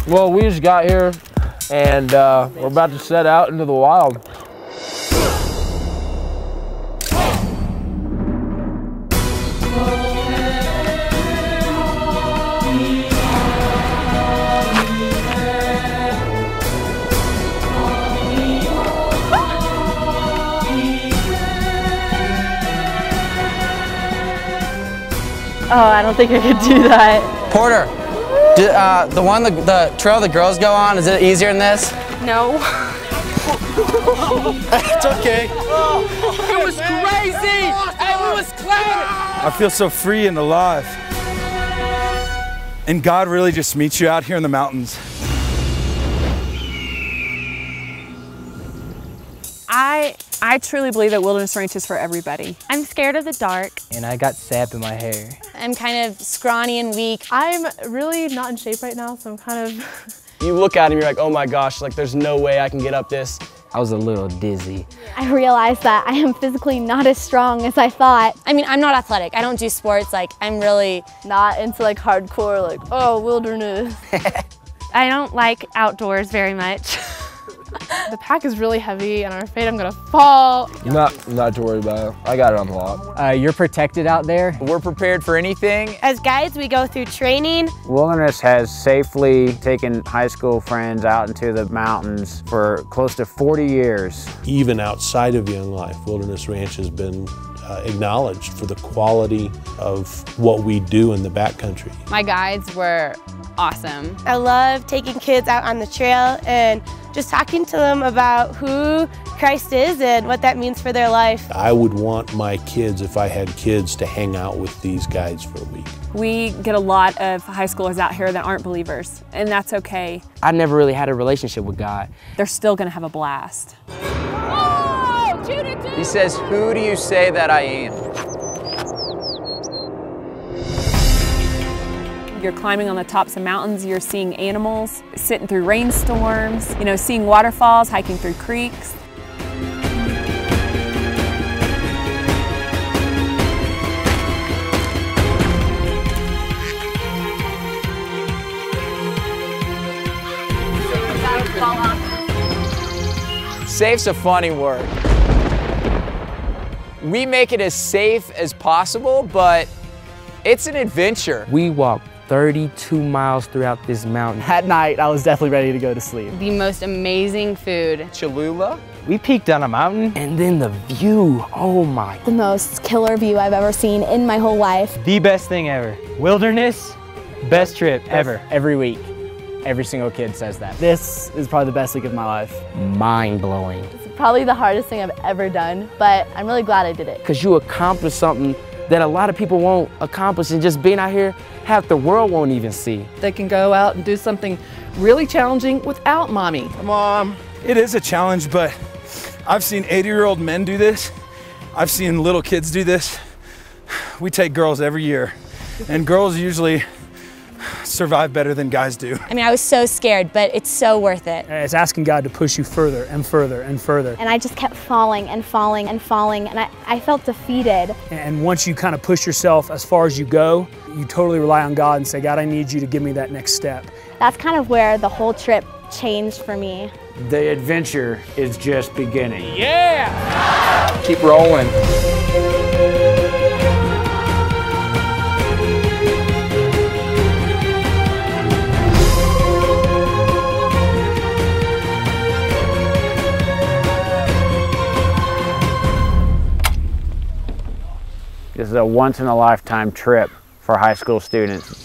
Well, we just got here and we're about to set out into the wild. Oh, I don't think I could do that. Porter, the trail the girls go on, is it easier than this? No. It's okay. It was crazy! And it was clever! I feel so free and alive. And God really just meets you out here in the mountains. I truly believe that Wilderness Ranch is for everybody. I'm scared of the dark. And I got sap in my hair. I'm kind of scrawny and weak. I'm really not in shape right now, so I'm kind of... You look at him, you're like, oh my gosh, like there's no way I can get up this. I was a little dizzy. I realized that I am physically not as strong as I thought. I mean, I'm not athletic. I don't do sports. Like, I'm really not into like hardcore, like, oh, wilderness. I don't like outdoors very much. The pack is really heavy and I'm afraid I'm gonna fall. Not to worry about it. I got it on the lock. You're protected out there. We're prepared for anything. As guides, we go through training. Wilderness has safely taken high school friends out into the mountains for close to 40 years. Even outside of Young Life, Wilderness Ranch has been acknowledged for the quality of what we do in the backcountry. My guides were awesome. I love taking kids out on the trail and just talking to them about who Christ is and what that means for their life. I would want my kids, if I had kids, to hang out with these guides for a week. We get a lot of high schoolers out here that aren't believers, and that's okay. I never really had a relationship with God. They're still gonna have a blast. He says, who do you say that I am? You're climbing on the tops of mountains, you're seeing animals, sitting through rainstorms, you know, seeing waterfalls, hiking through creeks. Safe's a funny word. We make it as safe as possible, but it's an adventure. We walked 32 miles throughout this mountain. At night, I was definitely ready to go to sleep. The most amazing food. Cholula. We peaked on a mountain, and then the view, oh my. The most killer view I've ever seen in my whole life. The best thing ever. Wilderness, best trip ever, every week. Every single kid says that. This is probably the best week of my life. Mind-blowing. It's probably the hardest thing I've ever done, but I'm really glad I did it. Because you accomplished something that a lot of people won't accomplish, and just being out here, half the world won't even see. They can go out and do something really challenging without mommy. Mom, it is a challenge, but I've seen 80-year-old men do this. I've seen little kids do this. We take girls every year, and girls usually survive better than guys do. I mean, I was so scared, but it's so worth it. It's asking God to push you further and further and further. And I just kept falling and falling and falling, and I felt defeated. And once you kind of push yourself as far as you go, you totally rely on God and say, God, I need you to give me that next step. That's kind of where the whole trip changed for me. The adventure is just beginning. Yeah! Keep rolling. This is a once-in-a-lifetime trip for high school students.